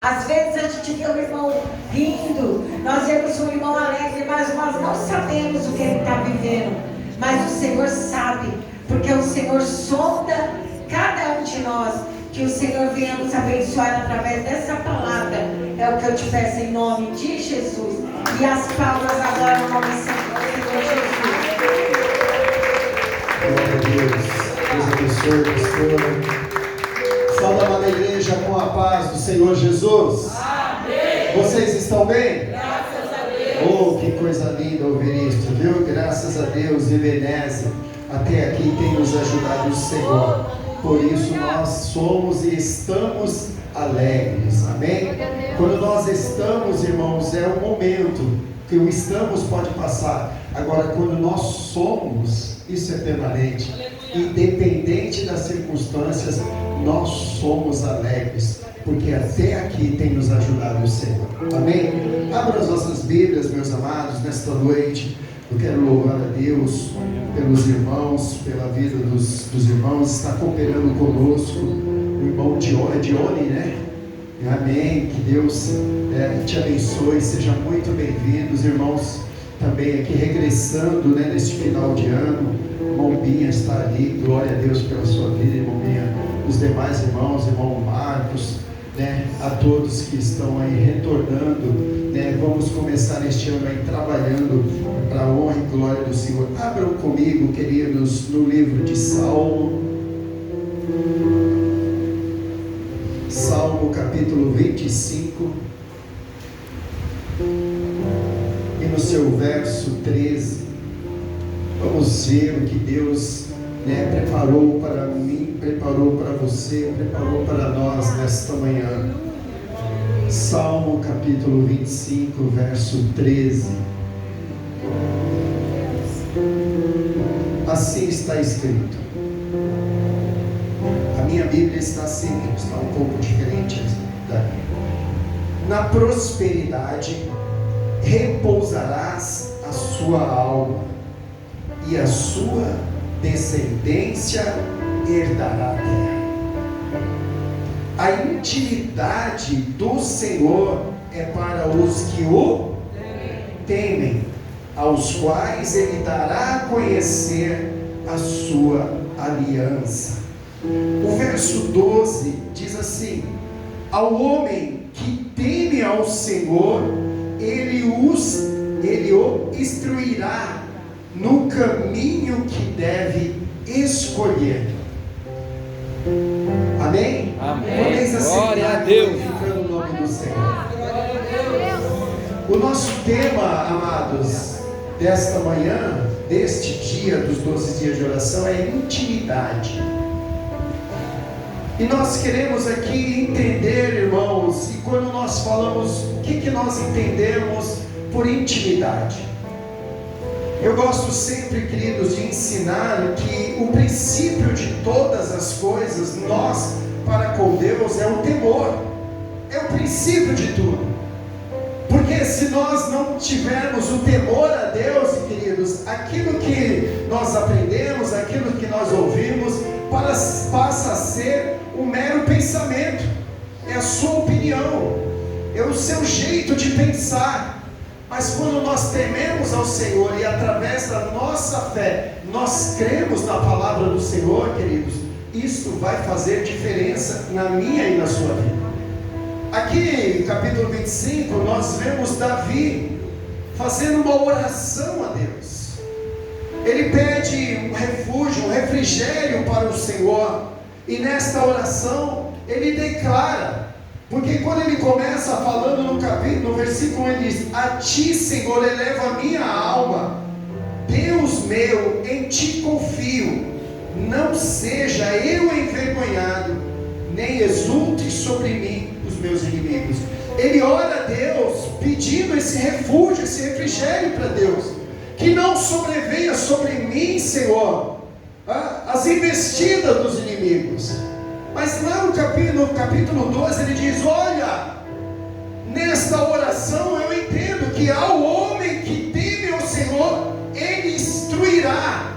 Às vezes a gente vê um irmão rindo, nós vemos um irmão alegre, mas nós não sabemos o que ele está vivendo. Mas o Senhor sabe, porque o Senhor sonda cada um de nós. Que o Senhor venha nos abençoar através dessa palavra. É o que eu te peço em nome de Jesus. E as palmas agora no nome do Senhor Jesus. Glória a Deus. Deus abençoe, pastor. Sauda a amada igreja com a paz do Senhor Jesus. Amém. Vocês estão bem? Graças a Deus. Oh, que coisa linda ouvir isso, viu? Graças a Deus, Ebenezer. Até aqui tem nos ajudado o Senhor. Por isso nós somos e estamos alegres, amém? Quando nós estamos, irmãos, é um momento que o estamos pode passar. Agora, quando nós somos, isso é permanente. Independente das circunstâncias, nós somos alegres, porque até aqui tem nos ajudado o Senhor, amém? Abra as nossas Bíblias, meus amados, nesta noite. Eu quero louvar a Deus pelos irmãos, pela vida dos irmãos, está cooperando conosco, o irmão Dione, né? Amém, que Deus te abençoe, seja muito bem-vindo, os irmãos também aqui regressando, né, neste final de ano. Irmão Binha está ali, glória a Deus pela sua vida, irmão Binha, os demais irmãos, irmão Marcos, né, a todos que estão aí retornando, né, vamos começar este ano aí trabalhando para a honra e glória do Senhor. Abram comigo, queridos, no livro de Salmo capítulo 25 e no seu verso 13, vamos ver o que Deus, né, preparou para mim, preparou para você, preparou para nós nesta manhã. Salmo capítulo 25, verso 13. Assim está escrito. A minha Bíblia está assim, está um pouco diferente da minha. Na prosperidade repousarás a sua alma, e a sua descendência herdará a terra. A intimidade do Senhor é para os que o temem, aos quais Ele dará a conhecer a sua aliança. O verso 12 diz assim: ao homem que teme ao Senhor, Ele o instruirá no caminho que deve escolher. Amém? Amém. Glória a Deus. Glorificando o nome do Senhor. O nosso tema, amados, desta manhã, deste dia dos 12 dias de oração, é intimidade. E nós queremos aqui entender, irmãos, e quando nós falamos, o que nós entendemos por intimidade? Eu gosto sempre, queridos, de ensinar que o princípio de todas as coisas, nós, para com Deus, é o temor. É o princípio de tudo. Porque se nós não tivermos o temor a Deus, queridos, aquilo que nós aprendemos, aquilo que nós ouvimos, passa a ser um mero pensamento. É a sua opinião, é o seu jeito de pensar. Mas quando nós tememos ao Senhor e através da nossa fé nós cremos na palavra do Senhor, queridos, isso vai fazer diferença na minha e na sua vida. Aqui no capítulo 25 nós vemos Davi fazendo uma oração a Deus. Ele pede um refúgio, um refrigério para o Senhor, e nesta oração ele declara. Porque quando ele começa falando no capítulo, no versículo 1, ele diz: a ti, Senhor, elevo a minha alma, Deus meu, em ti confio, não seja eu envergonhado, nem exulte sobre mim os meus inimigos. Ele ora a Deus, pedindo esse refúgio, esse refrigério para Deus, que não sobrevenha sobre mim, Senhor, as investidas dos inimigos. Mas lá no capítulo 12 ele diz: olha, nesta oração eu entendo que ao homem que teme ao Senhor, Ele instruirá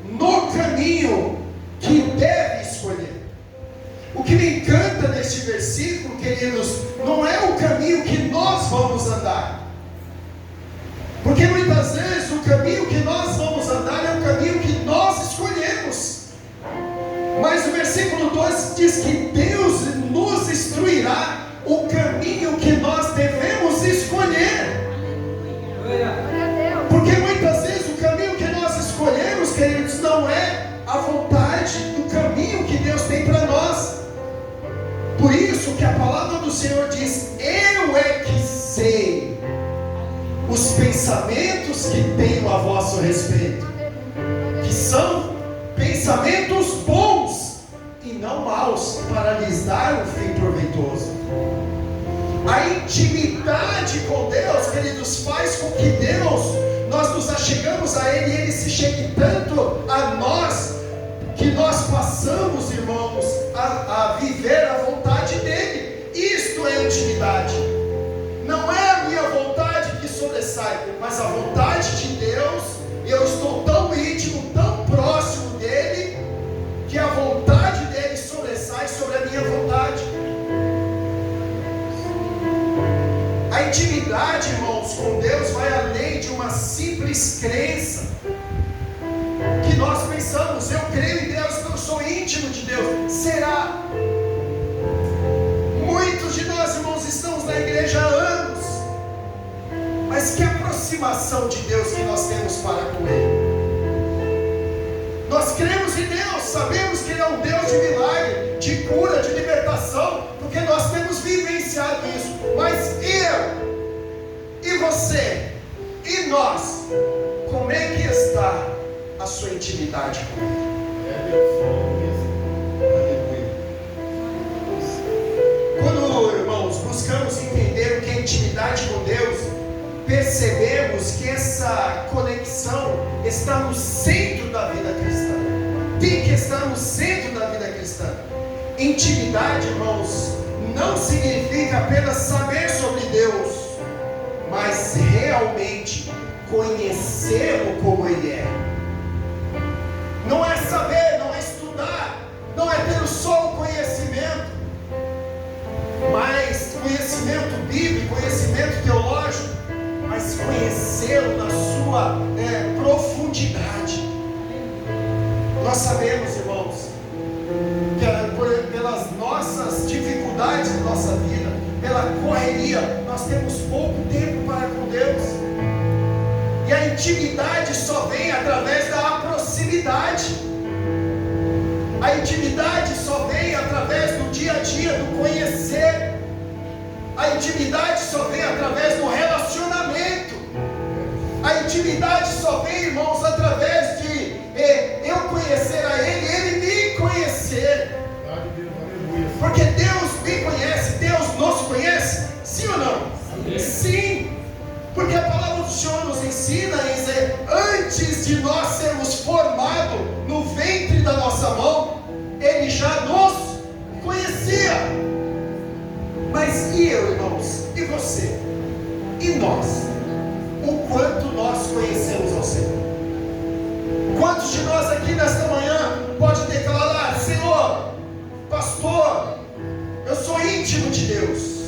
no caminho que deve escolher. O que me encanta neste versículo, queridos, não caminho que nós vamos andar. Porque muitas vezes o caminho que nós vamos andar é o caminho que nós escolhemos. Mas o versículo 2 diz que Deus nos instruirá o caminho que nós devemos escolher. Porque muitas vezes o caminho que nós escolhemos, queridos, não é a vontade do caminho que Deus tem para nós. Por isso que a palavra do Senhor diz: eu é que sei os pensamentos que tenho a vosso respeito, que são pensamentos bons e não maus, para lhes dar um fim proveitoso. A intimidade com Deus, queridos, faz com que nós nos achegamos a Ele, e Ele se chegue tanto a nós, que nós passamos, irmãos, a viver a vontade dEle. Isto é intimidade. Não é a minha vontade que sobressai, mas a vontade de Deus. Eu estou tão íntimo, tão próximo dEle, que a vontade dEle sobressai sobre a minha vontade. A intimidade, irmãos, com Deus vai além de uma simples crença, que nós pensamos: eu creio em Deus, eu sou íntimo de Deus. Será? Muitos de nós, irmãos, estamos na igreja há anos, mas que aproximação de Deus que nós temos para com Ele? Nós cremos em Deus, sabemos que Ele é um Deus de milagre, de cura, de libertação, porque nós temos vivenciado isso. Mas eu e você e nós, como é que está a sua intimidade com Ele? Quando, irmãos, buscamos entender o que é intimidade com Deus, percebemos que essa conexão está no centro da vida cristã. Tem que estar no centro da vida cristã. Intimidade, irmãos, não significa apenas saber sobre Deus, mas realmente conhecê-lo como Ele é. Não é saber, não é estudar, não é ter só o conhecimento, mas conhecimento bíblico, conhecimento teológico, mas conhecê-lo na sua profundidade. Nós sabemos, irmãos, que pelas nossas dificuldades da nossa vida, pela correria, nós temos pouco tempo para com Deus. E a intimidade só vem através da proximidade. A intimidade só vem através do dia a dia, do conhecer. A intimidade só vem através do relacionamento. A intimidade só vem, irmãos, através de eu conhecer a Ele, Ele me conhecer. Porque Deus me conhece, Deus nos conhece, sim ou não? Sim. Porque a palavra do Senhor nos ensina a dizer: antes de nós sermos formados no ventre da nossa mão, Ele já nos conhecia. Mas e eu, irmãos? E você? E nós? O quanto nós conhecemos ao Senhor? Quantos de nós aqui nesta manhã pode declarar: Senhor, pastor, eu sou íntimo de Deus?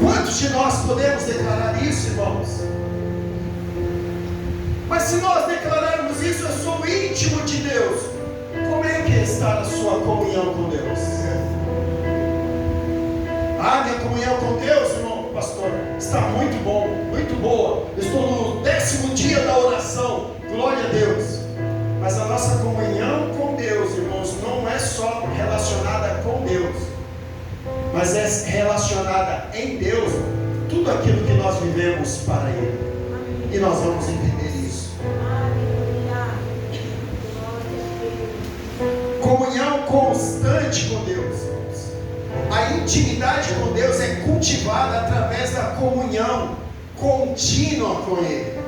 Quantos de nós podemos declarar isso, irmãos? Mas se nós declararmos isso: eu sou íntimo de Deus, como é que está a sua comunhão com Deus? Minha comunhão com Deus, irmão, pastor, está muito bom, muito boa. Eu estou no 10º dia da oração, glória a Deus. Mas a nossa comunhão com Deus, irmãos, não é só relacionada com Deus, mas é relacionada em Deus, tudo aquilo que nós vivemos para Ele. E nós vamos entender isso. Comunhão constante com Deus. A intimidade com Deus é cultivada através da comunhão contínua com Ele.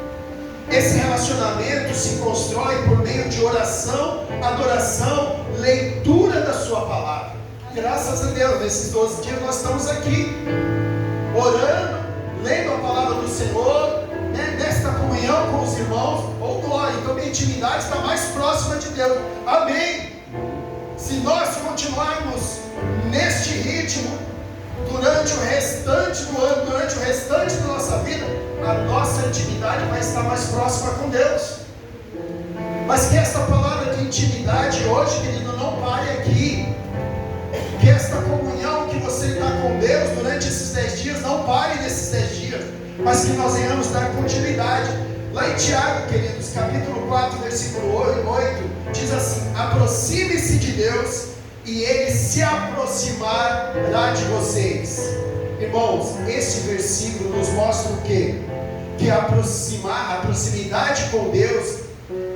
Esse relacionamento se constrói por meio de oração, adoração, leitura da sua palavra. Graças a Deus, nesses 12 dias nós estamos aqui, orando, lendo a palavra do Senhor, nesta comunhão com os irmãos. Oh glória, então minha intimidade está mais próxima de Deus. Amém. Se nós continuarmos neste ritmo, durante o restante do ano, durante o restante da nossa vida, a nossa intimidade vai estar mais próxima com Deus. Mas que essa palavra de intimidade hoje, querido, não pare aqui. Que esta comunhão que você está com Deus durante esses 10 dias, não pare nesses 10 dias, mas que nós venhamos dar continuidade. Lá em Tiago, queridos, capítulo 4, versículo 8, diz assim: aproxime-se de Deus e Ele se aproximará de vocês. Irmãos, esse versículo nos mostra o quê? Que a proximidade com Deus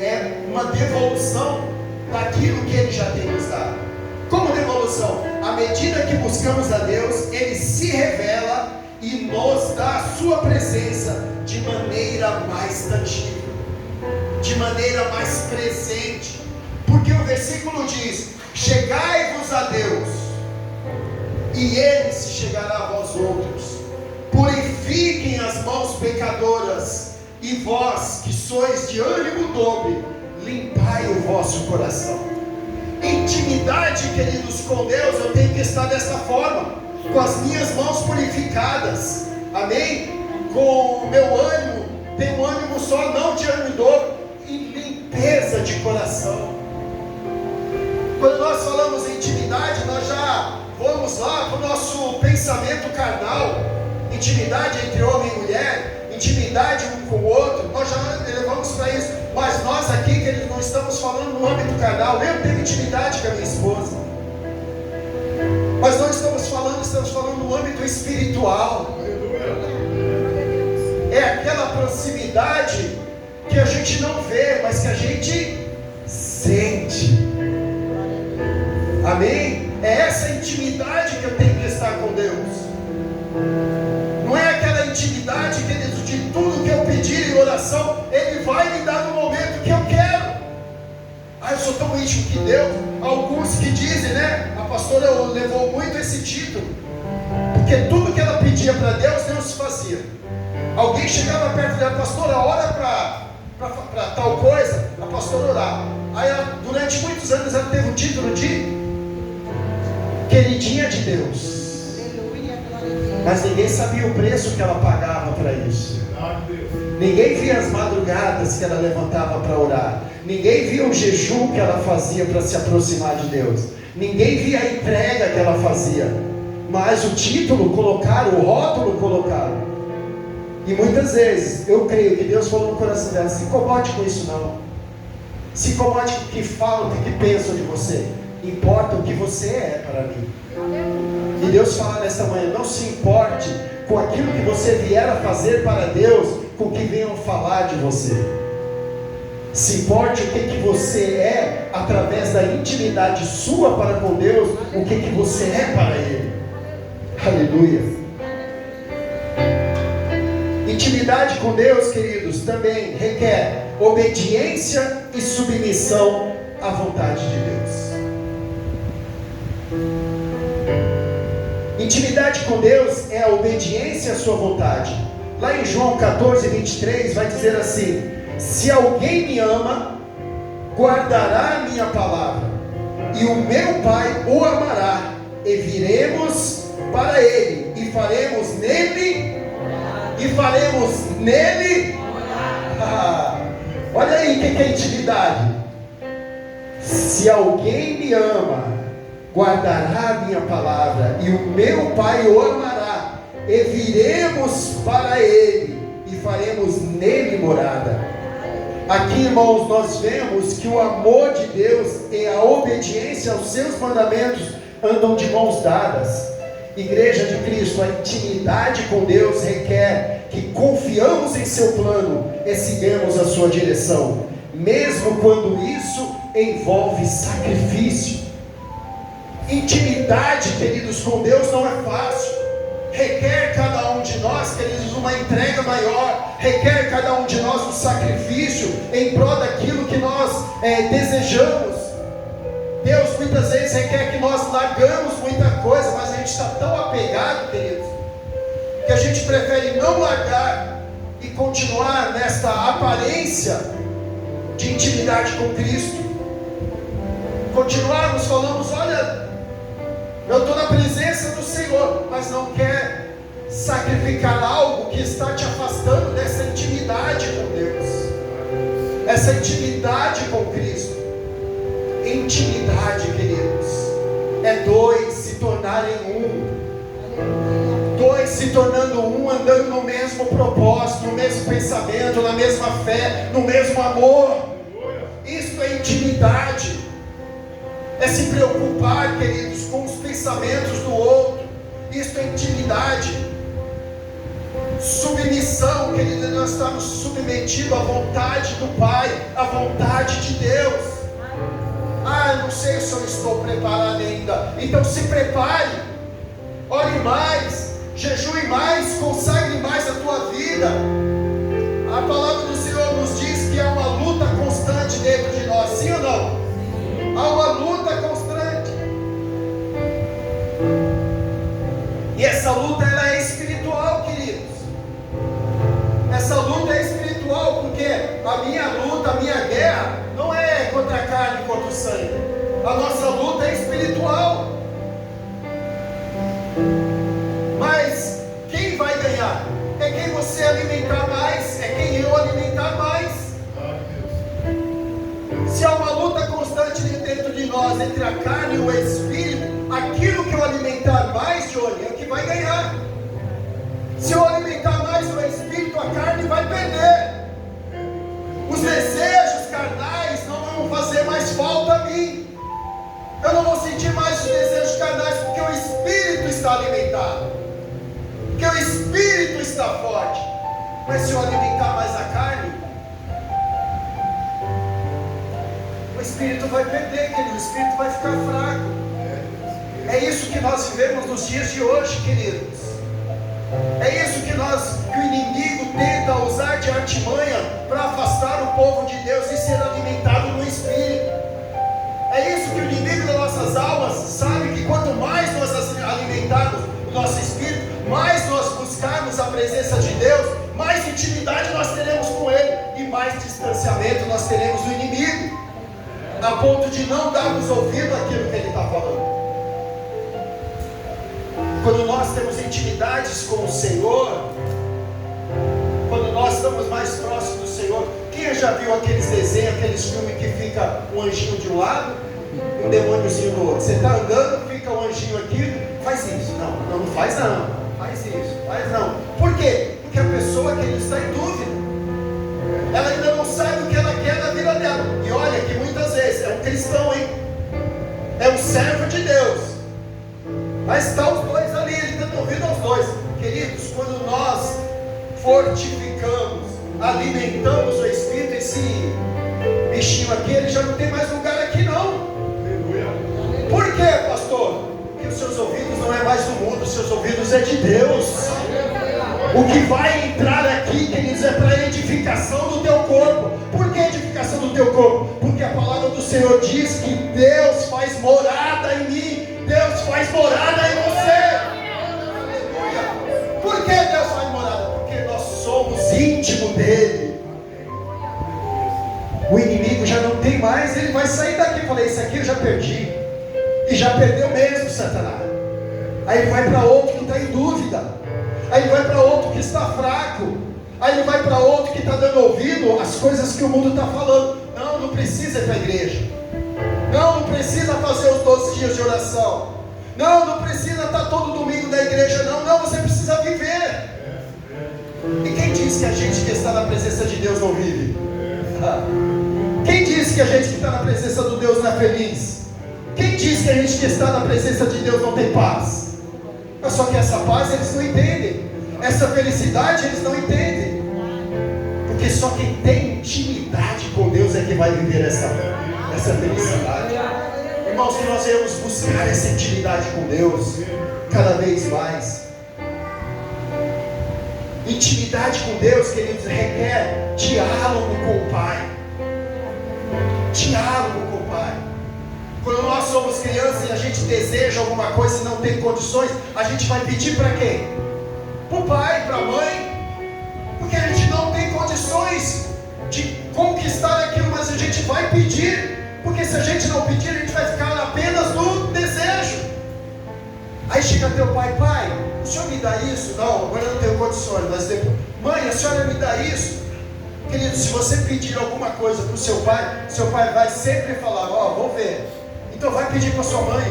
é uma devolução daquilo que Ele já tem nos dado. Como devolução? À medida que buscamos a Deus, Ele se revela e nos dá a sua presença de maneira mais tangível, de maneira mais presente. Porque o versículo diz: chegai-vos a Deus e Ele se chegará a vós outros. Purifiquem as mãos pecadoras, e vós que sois de ânimo dobre, limpai o vosso coração. Intimidade, queridos, com Deus, eu tenho que estar dessa forma, com as minhas mãos purificadas, amém? Com o meu ânimo, tem um ânimo só, não de ânimo dobro, e limpeza de coração. Quando nós falamos em intimidade, nós já vamos lá para o nosso pensamento carnal. Intimidade entre homem e mulher, intimidade um com o outro, nós já levamos para isso. Mas nós aqui, queridos, não estamos falando no âmbito carnal. Eu tenho intimidade com a minha esposa, mas não estamos falando no âmbito espiritual. É aquela proximidade que a gente não vê, mas que a gente sente. Amém? É essa intimidade que eu tenho que estar com Deus. Não é aquela intimidade, queridos, de tudo que eu pedir em oração, Ele vai me dar no momento que eu quero. Eu sou tão íntimo que Deus. Alguns que dizem, né? A pastora levou muito esse título, porque tudo que ela pedia para Deus, Deus fazia. Alguém chegava perto dela: pastora, ora para tal coisa. A pastora orava. Aí ela, durante muitos anos, ela teve o título de queridinha de Deus. Mas ninguém sabia o preço que ela pagava para isso. Ninguém via as madrugadas que ela levantava para orar. Ninguém via o jejum que ela fazia para se aproximar de Deus. Ninguém via a entrega que ela fazia. Mas o título colocaram, o rótulo colocaram. E muitas vezes eu creio que Deus falou no coração dela: se incomode com isso não. Se incomode com o que falam, com o que pensam de você. Importa o que você é para mim. E Deus fala nesta manhã: não se importe com aquilo que você vier a fazer para Deus, com o que venham falar de você. Se importe o que você é, através da intimidade sua para com Deus, o que você é para Ele. Aleluia. Intimidade com Deus, queridos, também requer obediência e submissão à vontade de Deus. Intimidade com Deus é a obediência à sua vontade. Lá em João 14, 23 vai dizer assim: se alguém me ama, guardará a minha palavra, e o meu Pai o amará, e viremos para ele, e faremos nele olha aí o que é intimidade. Se alguém me ama, guardará a minha palavra, e o meu Pai o amará, e viremos para ele, e faremos nele morada. Aqui, irmãos, nós vemos que o amor de Deus e a obediência aos seus mandamentos andam de mãos dadas. Igreja de Cristo, a intimidade com Deus requer que confiamos em seu plano e sigamos a sua direção, mesmo quando isso envolve sacrifício. Intimidade, queridos, com Deus não é fácil. Requer cada um de nós, queridos, uma entrega maior. Requer cada um de nós um sacrifício em prol daquilo que nós desejamos. Deus muitas vezes requer que nós largamos muita coisa, mas a gente está tão apegado, queridos, que a gente prefere não largar e continuar nesta aparência de intimidade com Cristo. Continuarmos, falamos: olha, Eu estou na presença do Senhor, mas não quer sacrificar algo que está te afastando dessa intimidade com Deus, essa intimidade com Cristo. Intimidade, queridos, é dois se tornarem um, dois se tornando um, andando no mesmo propósito, no mesmo pensamento, na mesma fé, no mesmo amor. Isso é intimidade, é se preocupar, queridos, com os pensamentos do outro. Isso é intimidade. Submissão, querido, nós estamos submetidos à vontade do Pai, à vontade de Deus. Ah, eu não sei se eu estou preparado ainda. Então se prepare, ore mais, jejue mais, consagre mais a tua vida. A palavra do Senhor nos diz que há uma luta constante dentro de nós, sim ou não? Há uma luta constante. E essa luta, ela é espiritual, queridos. Essa luta é espiritual, porque a minha luta, a minha guerra não é contra a carne e contra o sangue. A nossa luta é espiritual. Mas quem vai ganhar? É quem você alimentar mais, é quem eu alimentar mais. Se há uma luta constante dentro de nós, entre a carne e o espírito, aquilo que eu alimentar mais, Johnny, é o que vai ganhar. Se eu alimentar mais o espírito, a carne vai perder. Os desejos carnais não vão fazer mais falta a mim. Eu não vou sentir mais os desejos carnais, porque o espírito está alimentado, porque o espírito está forte. Mas se eu alimentar mais a carne, o espírito vai perder, querido. O espírito vai ficar fraco. É isso que nós vivemos nos dias de hoje, queridos. É isso que o inimigo tenta usar de artimanha para afastar o povo de Deus e ser alimentado no espírito. É isso que o inimigo das nossas almas sabe, que quanto mais nós alimentarmos o nosso espírito, mais nós buscarmos a presença de Deus, mais intimidade nós teremos com Ele e mais distanciamento nós teremos do inimigo, a ponto de não darmos ouvido àquilo que Ele está falando. Quando nós temos intimidades com o Senhor, quando nós estamos mais próximos do Senhor, quem já viu aqueles desenhos, aqueles filmes que fica um anjinho de um lado, um demôniozinho do outro? Você está andando, fica um anjinho aqui, faz isso, não faz não, faz isso, faz não. Por quê? Porque a pessoa que está em dúvida, ela ainda não sabe o que ela quer na vida dela. E olha que muitas vezes é um cristão, hein? É um servo de Deus. Mas está os dois ali, ele está ouvindo aos dois. Queridos, quando nós fortificamos, alimentamos o Espírito, esse bichinho aqui, ele já não tem mais lugar aqui não. Por quê, pastor? Porque os seus ouvidos não é mais do mundo, os seus ouvidos é de Deus. O que vai entrar aqui, queridos, é para edificação do teu corpo. Por que edificação do teu corpo? Porque a palavra do Senhor diz que Deus faz morada em mim, Deus faz morada em você. Aleluia. Por que Deus faz morada? Porque nós somos íntimo dele. O inimigo já não tem mais, ele vai sair daqui. Eu falei, isso aqui eu já perdi. E já perdeu mesmo, Satanás. Aí ele vai para outro que está em dúvida. Aí ele vai para outro que está fraco. Aí ele vai para outro que está dando ouvido às coisas que o mundo está falando. Não precisa ir para a igreja. Não precisa fazer os 12 dias de oração. Não precisa estar todo domingo na igreja. Não, você precisa viver. E quem disse que a gente que está na presença de Deus não vive? Quem disse que a gente que está na presença do Deus não é feliz? Quem disse que a gente que está na presença de Deus não tem paz? Só que essa paz eles não entendem. Essa felicidade eles não entendem. Porque só quem tem intimidade com Deus é que vai viver essa felicidade. Irmãos, que nós devemos buscar essa intimidade com Deus cada vez mais. Intimidade com Deus, queridos, requer diálogo com o Pai. Diálogo com o Pai. Quando nós somos crianças e a gente deseja alguma coisa e não tem condições, a gente vai pedir para quem? Para o pai, para a mãe. Porque a gente não tem condições de conquistar aquilo, mas a gente vai pedir. Porque se a gente não pedir, a gente vai ficar apenas no desejo. Aí chega teu pai: pai, o senhor me dá isso? Não, agora eu não tenho condições. Mas depois: mãe, a senhora me dá isso? Querido, se você pedir alguma coisa para o seu pai vai sempre falar: ó, vou ver. Então vai pedir para sua mãe,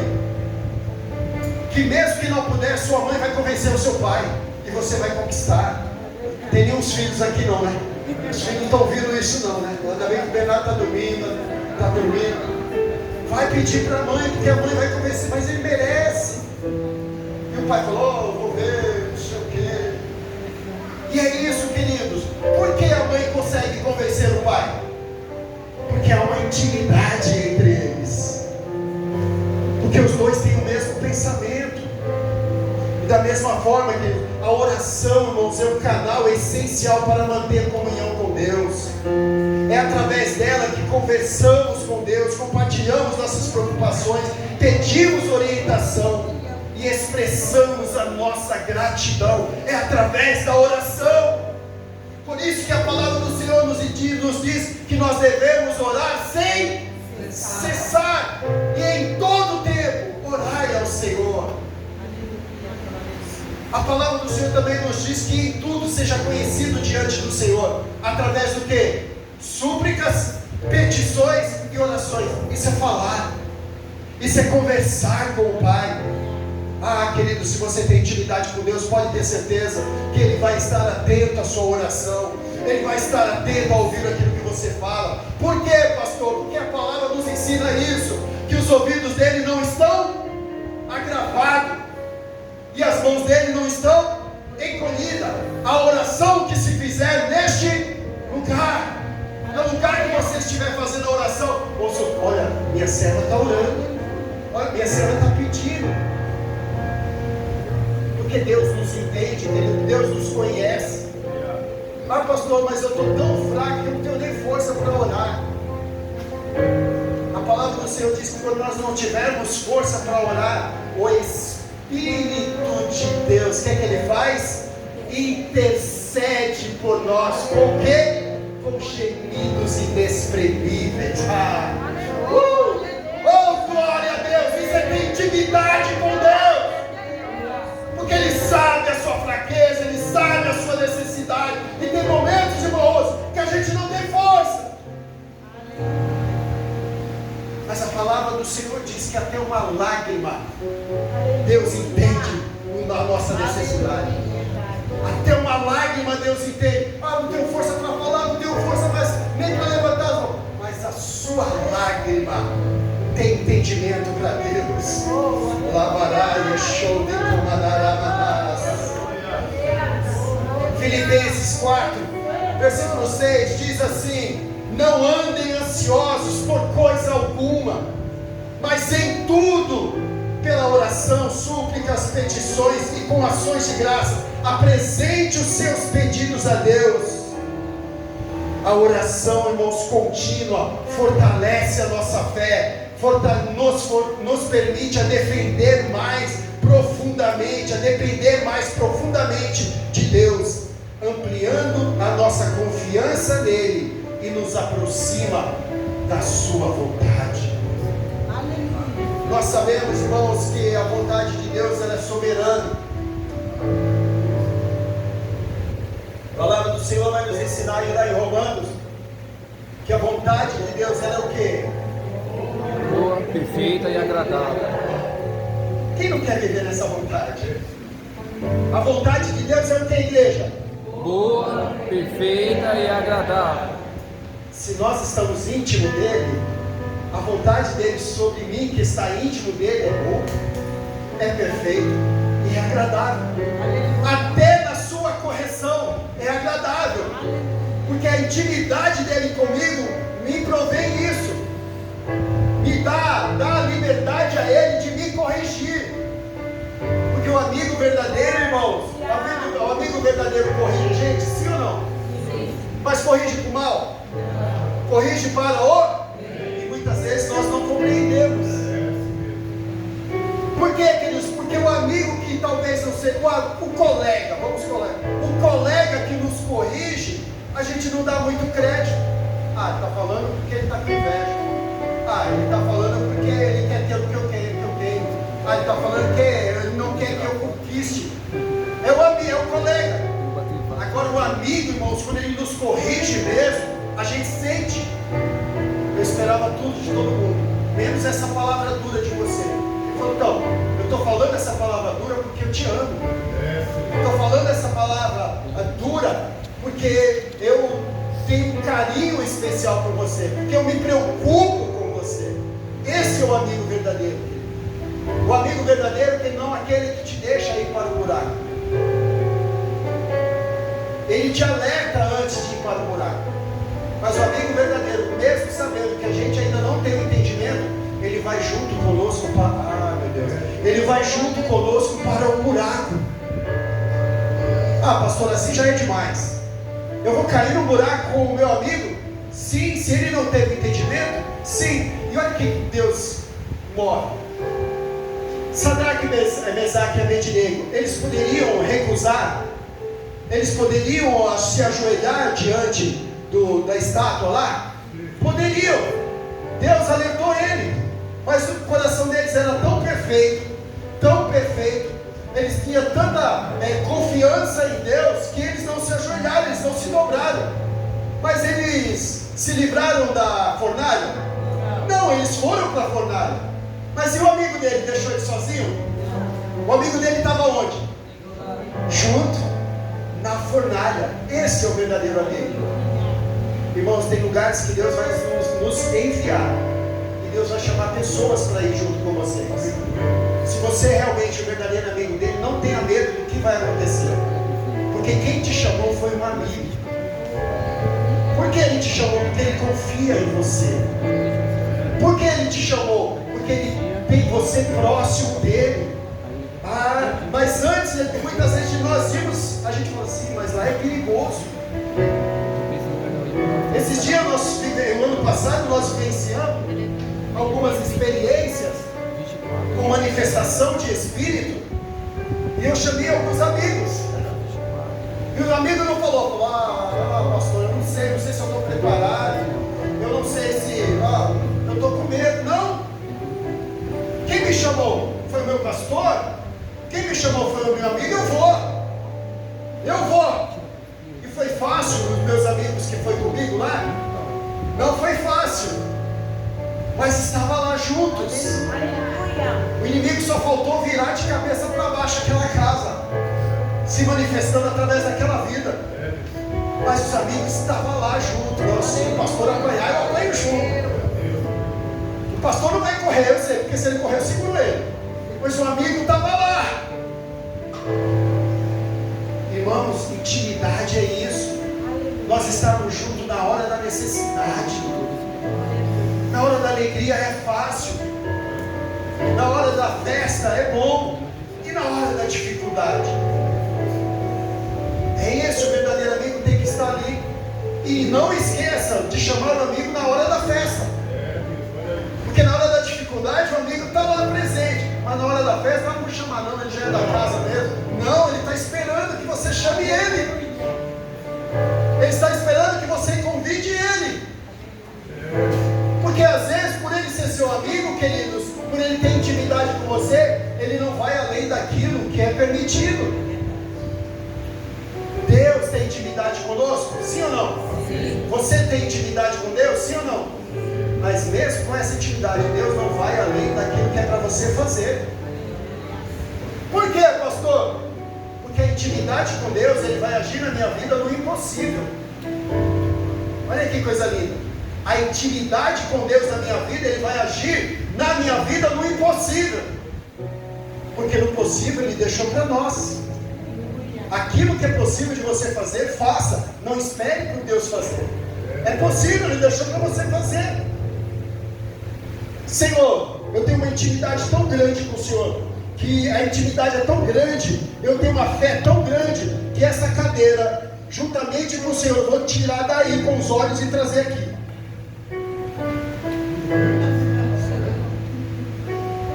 que mesmo que não puder, sua mãe vai convencer o seu pai, e você vai conquistar. Tem nenhum filhos aqui não, né? Os filhos não estão ouvindo isso não, né? Ainda bem que o Bernardo está dormindo. Vai pedir para a mãe, porque a mãe vai convencer, mas ele merece. E o pai falou: vou ver, não sei o quê. E é isso, queridos. Por que a mãe consegue convencer o pai? Porque há uma intimidade entre eles. Porque os dois têm o mesmo pensamento. E da mesma forma que a oração, irmãos, é um canal essencial para manter a comunhão com Deus. É através dela que conversamos com Deus, compartilhamos nossas preocupações, pedimos orientação e expressamos a nossa gratidão. É através da oração. Por isso que a palavra do Senhor nos diz que nós devemos orar sem cessar, e em todo tempo orai ao Senhor. A palavra do Senhor também nos diz que em tudo seja conhecido diante do Senhor, através do que? Súplicas, petições e orações. Isso é falar, isso é conversar com o Pai. Ah, querido, se você tem intimidade com Deus, pode ter certeza que Ele vai estar atento à sua oração, Ele vai estar atento a ouvir aquilo que você fala. Por quê, pastor? Porque a palavra nos ensina isso, que os ouvidos dele não estão agravados e as mãos dele não estão encolhidas. A oração que se fizer neste lugar, no lugar que você estiver fazendo a oração, ouça: olha, minha serva está orando, olha, minha serva está pedindo. Porque Deus nos entende, Deus nos conhece. Ah, pastor, mas eu estou tão fraco que eu não tenho nem força para orar. A palavra do Senhor diz que quando nós não tivermos força para orar, o Espírito de Deus, o que é que Ele faz? Intercede por nós. Com o quê? Com gemidos inexprimíveis. Oh, glória a Deus! Isso é ter intimidade com Deus. Porque Ele sabe a sua fraqueza, Ele sabe a sua necessidade. E tem momentos, irmãos, que a gente não tem força. Mas a palavra do Senhor diz que até uma lágrima Deus entende a nossa necessidade. Até uma lágrima Deus entende. Ah, não tenho força para falar, não tenho força mais nem para levantar as mãos. Mas a sua lágrima tem entendimento para Deus. Lavaraia, show de comandaramanas. Filipenses 4, versículo 6 diz assim: não andem ansiosos por coisa alguma, mas em tudo, pela oração, súplicas, petições e com ações de graça, apresente os seus pedidos a Deus. A oração, irmãos, contínua, fortalece a nossa fé, nos permite a defender mais profundamente, a depender mais profundamente de Deus, ampliando a nossa confiança nele e nos aproxima da sua vontade. Nós sabemos, irmãos, que a vontade de Deus ela é soberana. A palavra do Senhor vai nos ensinar lá em Romanos que a vontade de Deus ela é o quê? Boa, perfeita e agradável. Quem não quer viver nessa vontade? A vontade de Deus é o que, igreja? Boa, perfeita e agradável. Se nós estamos íntimos dele, a vontade dele sobre mim, que está íntimo dele, é boa, é perfeito e é agradável. Até na sua correção é agradável, porque a intimidade dele comigo me provém isso, me dá a liberdade a ele de me corrigir. Porque o amigo verdadeiro, irmãos, o amigo verdadeiro corrige a gente, sim ou não? Sim. Mas corrige para o mal? Corrige para o... E muitas vezes nós não compreendemos. Por quê, queridos? Porque o amigo que talvez não seja, o colega, o colega que nos corrige, a gente não dá muito crédito. Ah, ele está falando porque ele está com inveja. Ah, ele está falando porque ele quer ter o que eu tenho. Ah, ele está falando que ele não irmãos, quando Ele nos corrige mesmo, a gente sente. Eu esperava tudo de todo mundo, menos essa palavra dura de você. Ele falou, então, eu estou falando essa palavra dura porque eu te amo. Eu estou falando essa palavra dura porque eu tenho um carinho especial por você, porque eu me preocupo com você. Esse é o amigo verdadeiro. O amigo verdadeiro que não é aquele que te deixa ir para o buraco. Ele te alerta antes de ir para o buraco. Mas o amigo verdadeiro, mesmo sabendo que a gente ainda não tem o entendimento, ele vai junto conosco para... Ele vai junto conosco para o buraco. Ah, pastor, assim já é demais. Eu vou cair no buraco com o meu amigo? Sim, se ele não teve entendimento, sim. E olha que Deus move. Sadraque, Mesaque e Abednego, eles poderiam recusar? Eles poderiam se ajoelhar diante da estátua lá? Poderiam. Deus alertou ele, mas o coração deles era tão perfeito, eles tinham tanta confiança em Deus, que eles não se ajoelharam, eles não se dobraram. Mas eles se livraram da fornalha? Não, eles foram para a fornalha. Mas e o amigo dele, deixou ele sozinho? O amigo dele estava onde? Junto, na fornalha. Esse é o verdadeiro amigo. Irmãos, tem lugares que Deus vai nos enviar, e Deus vai chamar pessoas para ir junto com vocês. Se você é realmente o verdadeiro amigo dele, não tenha medo do que vai acontecer, porque quem te chamou foi um amigo. Por que ele te chamou? Porque ele confia em você. Por que ele te chamou? Porque ele tem você próximo dele. Mas antes, muitas vezes nós vimos, a gente fala assim, mas lá é perigoso. Esses dias, no ano passado, nós vivenciamos algumas experiências com manifestação de espírito, e eu chamei alguns amigos, e os amigos não falou, pastor, eu não sei se eu estou preparado, eu não sei se, eu estou com medo. Não. Quem me chamou? Foi o meu pastor? Quem me chamou foi o meu amigo? Eu vou. E foi fácil, os meus amigos que foi comigo lá? Não foi fácil, mas estava lá juntos. O inimigo só faltou virar de cabeça para baixo aquela casa, se manifestando através daquela vida. Mas os amigos estavam lá junto. Se o pastor apanhar, eu apanho junto. O pastor não vai correr, eu sei, porque se ele correr eu seguro ele. Mas o amigo estava lá. Irmãos, intimidade é isso. Nós estamos juntos na hora da necessidade. Na hora da alegria é fácil. Na hora da festa é bom. E na hora da dificuldade? É esse o verdadeiro amigo, tem que estar ali. E não esqueça de chamar o amigo na hora da festa. Porque na hora da dificuldade o amigo está lá presente. Mas na hora da festa, não vou chamar não, ele já é da casa mesmo. Não, ele está esperando que você chame ele. Ele está esperando que você convide ele. Porque às vezes, por ele ser seu amigo, queridos, por ele ter intimidade com você, ele não vai além daquilo que é permitido. Deus tem intimidade conosco? Sim ou não? Sim. Você tem intimidade com Deus? Sim ou não? Mas mesmo com essa intimidade, Deus não vai além daquilo que é para você fazer. Por quê, pastor? Porque a intimidade com Deus, Ele vai agir na minha vida no impossível. Olha que coisa linda. A intimidade com Deus na minha vida, Ele vai agir na minha vida no impossível. Porque no possível Ele deixou para nós. Aquilo que é possível de você fazer, faça. Não espere por Deus fazer. É possível, Ele deixou para você fazer. Senhor, eu tenho uma intimidade tão grande com o Senhor, que a intimidade é tão grande, eu tenho uma fé tão grande, que essa cadeira, juntamente com o Senhor, eu vou tirar daí com os olhos e trazer aqui.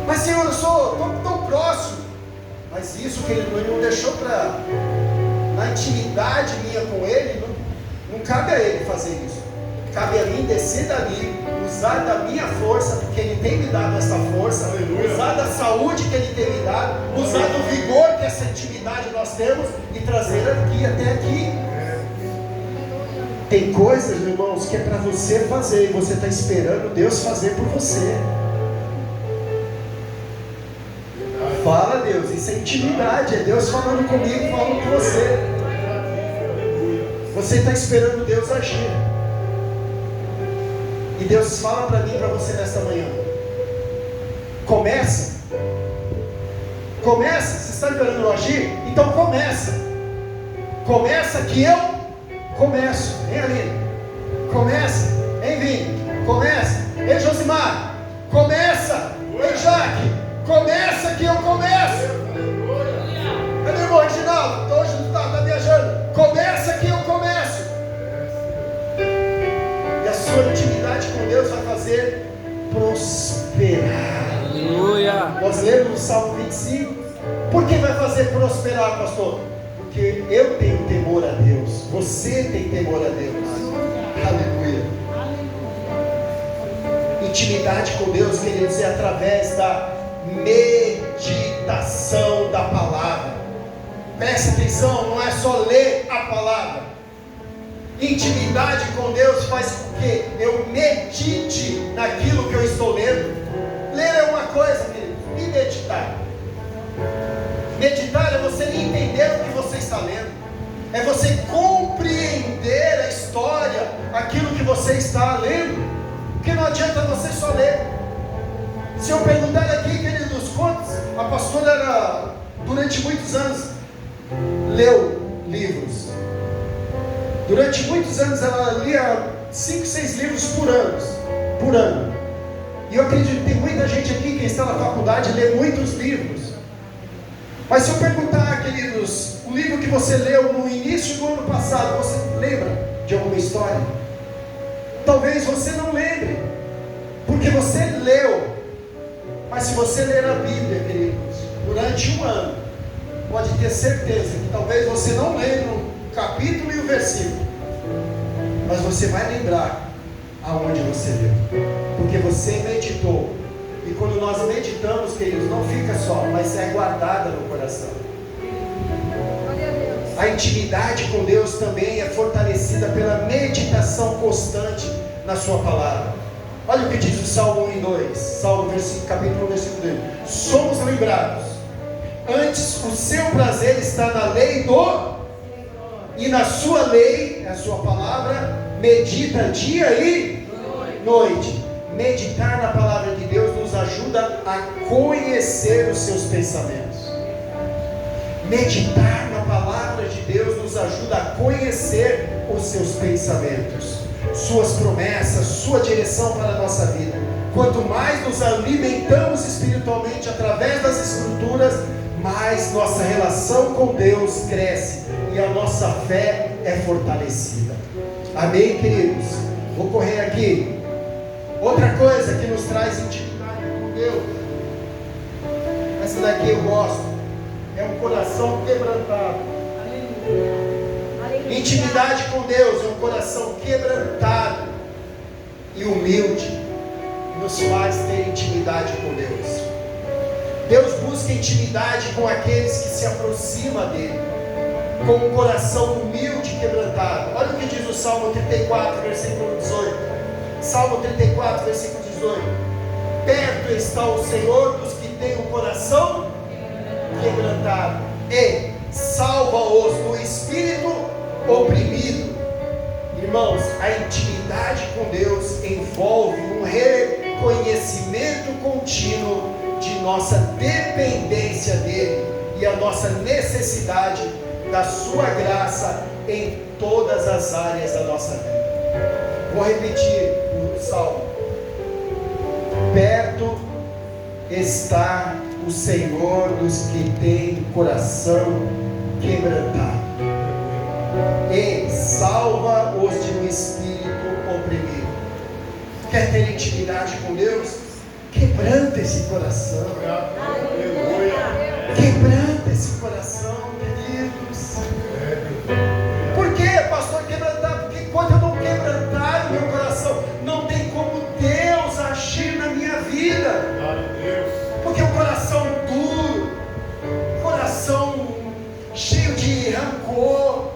Mas Senhor, eu sou tão próximo. Mas isso que Ele não deixou para, na intimidade minha com Ele, não cabe a Ele fazer isso. Cabe a mim descer dali, usar da minha força, porque Ele tem me dado essa força, usar da saúde que Ele tem me dado, usar do vigor que essa intimidade nós temos e trazer aqui até aqui. Tem coisas, irmãos, que é para você fazer e você está esperando Deus fazer por você. Fala, Deus, isso é intimidade, é Deus falando comigo, falando com você. Você está esperando Deus agir. E Deus fala para mim e para você nesta manhã: começa. Começa. Você está esperando eu agir? Então começa. Começa que eu começo. Hein, Aline? Começa. Hein, Vini? Começa. Ei, Josimar? Começa. Ei, Jaque? Começa que eu começo. Cadê o irmão Reginaldo? Hoje está viajando. Começa que eu começo. E a sua intimidade com Deus vai fazer prosperar. Aleluia. Nós lemos no Salmo 25. Por que vai fazer prosperar, pastor? Porque eu tenho temor a Deus. Você tem temor a Deus. Aleluia. Intimidade com Deus, queridos, é através da meditação da palavra. Preste atenção, não é só ler a palavra. Intimidade com Deus faz com que eu medite naquilo que eu estou lendo. Ler é uma coisa, queridos, e meditar. Meditar é você entender o que você está lendo, é você compreender a história, aquilo que você está lendo, porque não adianta você só ler. Se eu perguntar aqui, queridos, quantos, a pastora durante muitos anos leu livros, durante muitos anos ela lia 5, 6 livros por ano, e eu acredito que tem muita gente aqui que está na faculdade e lê muitos livros. Mas se eu perguntar, queridos, o livro que você leu no início do ano passado, você lembra de alguma história? Talvez você não lembre, porque você leu. Mas se você ler a Bíblia, queridos, durante um ano, pode ter certeza que talvez você não lembre o capítulo e o versículo, mas você vai lembrar aonde você leu, porque você meditou. E quando nós meditamos, queridos, não fica só, mas é guardada no coração. A intimidade com Deus também é fortalecida pela meditação constante na sua palavra. Olha o que diz o Salmo 1 e 2, Salmo capítulo 1, versículo 2. Somos lembrados, antes o seu prazer está na lei do, e na sua lei, a sua palavra, medita dia e noite. Meditar na palavra de Deus nos ajuda a conhecer os seus pensamentos. Meditar na palavra de Deus nos ajuda a conhecer os seus pensamentos, suas promessas, sua direção para a nossa vida. Quanto mais nos alimentamos espiritualmente através das Escrituras, mais nossa relação com Deus cresce e a nossa fé é fortalecida. Amém, queridos? Vou correr aqui. Outra coisa que nos traz intimidade com Deus, essa daqui eu gosto, é um coração quebrantado. Intimidade com Deus é um coração quebrantado e humilde, nos faz ter intimidade com Deus. Deus busca intimidade com aqueles que se aproximam dele, com um coração humilde e quebrantado. Olha o que diz o Salmo 34, versículo 18. Salmo 34, versículo 18. Perto está o Senhor dos que têm o coração quebrantado e salva-os do espírito oprimido. Irmãos, a intimidade com Deus envolve um reconhecimento contínuo de nossa dependência dele e a nossa necessidade da sua graça em todas as áreas da nossa vida. Vou repetir o salmo. Perto está o Senhor dos que têm coração quebrantado e salva os de um espírito oprimido. Quer ter intimidade com Deus? Quebranta esse coração. Quebranta esse coração, queridos. Por que, pastor, quebrantar? Porque quando eu não quebrantar o meu coração, não tem como Deus agir na minha vida. Porque o coração duro, coração cheio de rancor,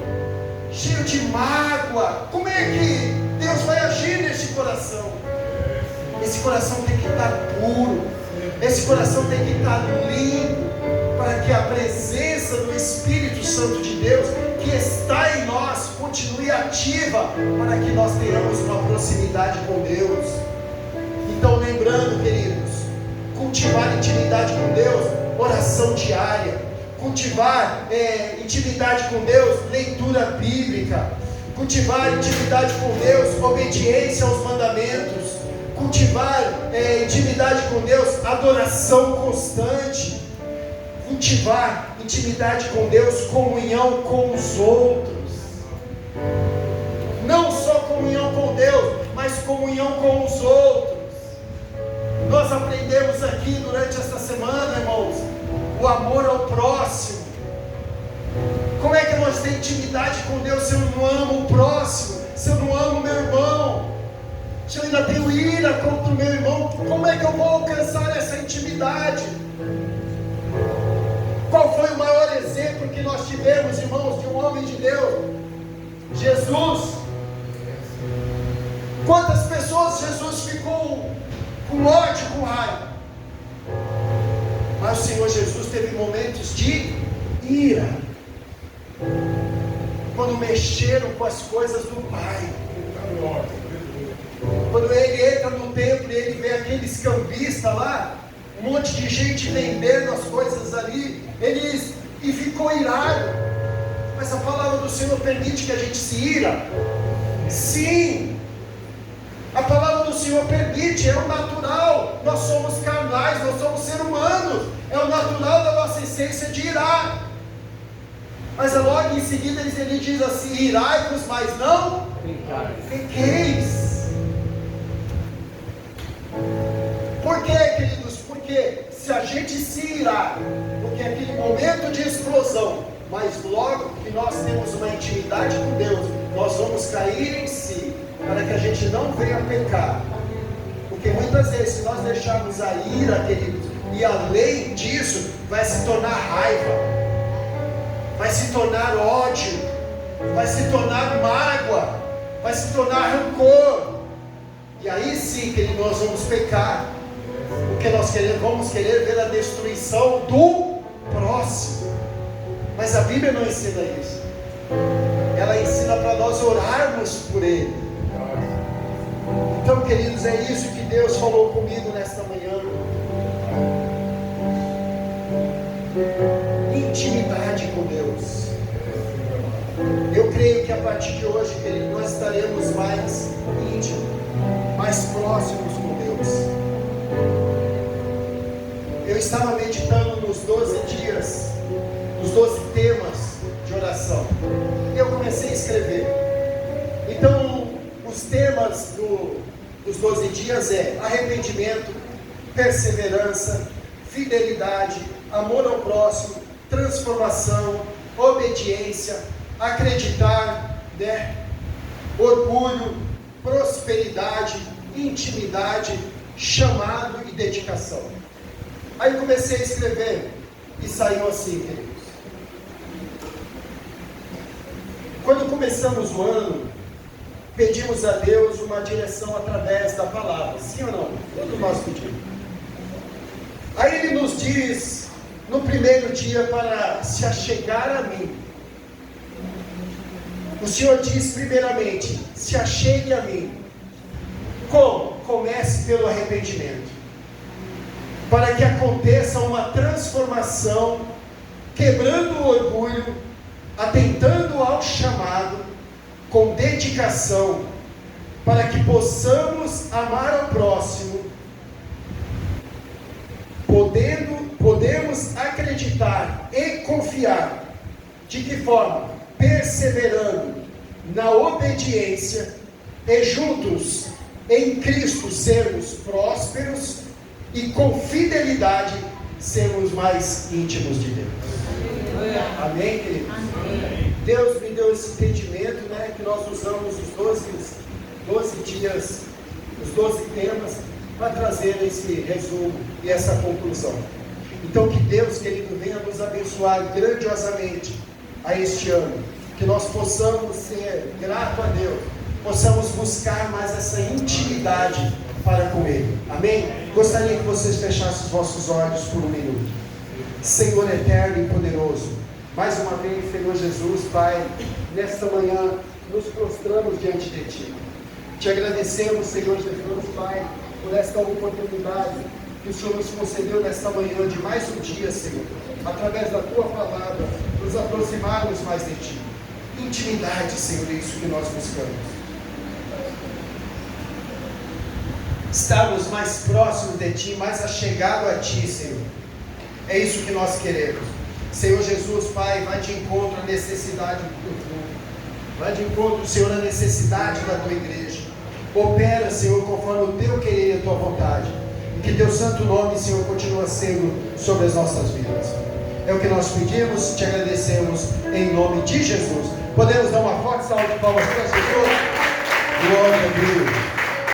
cheio de mágoa, como é que Deus vai agir nesse coração? Esse coração tem que estar puro, esse coração tem que estar limpo, para que a presença do Espírito Santo de Deus, que está em nós, continue ativa, para que nós tenhamos uma proximidade com Deus. Então, lembrando, queridos, cultivar intimidade com Deus, oração diária, cultivar intimidade com Deus, leitura bíblica, cultivar intimidade com Deus, obediência aos mandamentos, cultivar intimidade com Deus, adoração constante, cultivar intimidade com Deus, comunhão com os outros, não só comunhão com Deus, mas comunhão com os outros. Nós aprendemos aqui durante esta semana, irmãos, o amor ao próximo. Como é que eu vou ter intimidade com Deus se eu não amo o próximo, se eu não amo meu irmão, se eu ainda tenho ira contra o meu irmão? Como é que eu vou alcançar essa intimidade? Qual foi o maior exemplo que nós tivemos, irmãos, de um homem de Deus? Jesus. Quantas pessoas Jesus ficou com ódio, com raiva? Mas o Senhor Jesus teve momentos de ira, quando mexeram com as coisas do Pai. Quando ele entra no templo e ele vê aqueles cambistas lá, um monte de gente vendendo as coisas ali, e ficou irado. Mas a palavra do Senhor permite que a gente se ira? Sim, a palavra do Senhor permite, é o natural. Nós somos carnais, nós somos seres humanos, é o natural da nossa essência de irar. Mas logo em seguida ele diz assim: irai-vos, mas não pequeis. Por quê, queridos? Porque se a gente se irar, porque é aquele momento de explosão, mas logo que nós temos uma intimidade com Deus, nós vamos cair em si, para que a gente não venha pecar. Porque muitas vezes, se nós deixarmos a ira, queridos, e além disso, vai se tornar raiva, vai se tornar ódio, vai se tornar mágoa, vai se tornar rancor. E aí sim, queridos, nós vamos pecar, porque nós vamos querer ver a destruição do próximo. Mas a Bíblia não ensina isso. Ela ensina para nós orarmos por ele. Então, queridos, é isso que Deus falou comigo nesta manhã. Intimidade com Deus. Eu creio que a partir de hoje, queridos, nós estaremos mais íntimos, mais próximos com Deus. Eu estava meditando nos 12 dias, nos 12 temas de oração. Eu comecei a escrever. Então, os temas dos 12 dias é arrependimento, perseverança, fidelidade, amor ao próximo, transformação, obediência, acreditar, orgulho, prosperidade, intimidade, chamado e dedicação. Aí comecei a escrever e saiu assim, queridos. Quando começamos o ano, pedimos a Deus uma direção através da palavra, sim ou não? Todos nós pedimos. Aí Ele nos diz, no primeiro dia, para se achegar a mim. O Senhor diz primeiramente, se achegue a mim. Como? Comece pelo arrependimento, para que aconteça uma transformação, quebrando o orgulho, atentando ao chamado, com dedicação, para que possamos amar ao próximo, podemos acreditar e confiar. De que forma? Perseverando na obediência e juntos em Cristo sermos prósperos e com fidelidade sermos mais íntimos de Deus. Amém, queridos? Amém. Deus me deu esse entendimento, que nós usamos os 12 dias, os 12 temas, para trazer esse resumo e essa conclusão. Então que Deus, querido, venha nos abençoar grandiosamente a este ano. que nós possamos ser grato a Deus, possamos buscar mais essa intimidade para com Ele. Amém? Gostaria que vocês fechassem os vossos olhos por um minuto. Senhor eterno e poderoso, mais uma vez, Senhor Jesus, Pai, nesta manhã nos prostramos diante de Ti. Te agradecemos, Senhor Jesus, Pai, por esta oportunidade que o Senhor nos concedeu nesta manhã de mais um dia, Senhor, através da Tua palavra, nos aproximarmos mais de Ti. Intimidade, Senhor, é isso que nós buscamos. Estarmos mais próximos de Ti, mais achegado a Ti, Senhor. É isso que nós queremos. Senhor Jesus, Pai, vai de encontro à necessidade do Teu povo. Vai de encontro, Senhor, à necessidade da Tua igreja. Opera, Senhor, conforme o Teu querer e a Tua vontade. E que Teu santo nome, Senhor, continue sendo sobre as nossas vidas. É o que nós pedimos, te agradecemos em nome de Jesus. Podemos dar uma forte salva de palmas para Jesus? Glória a Deus.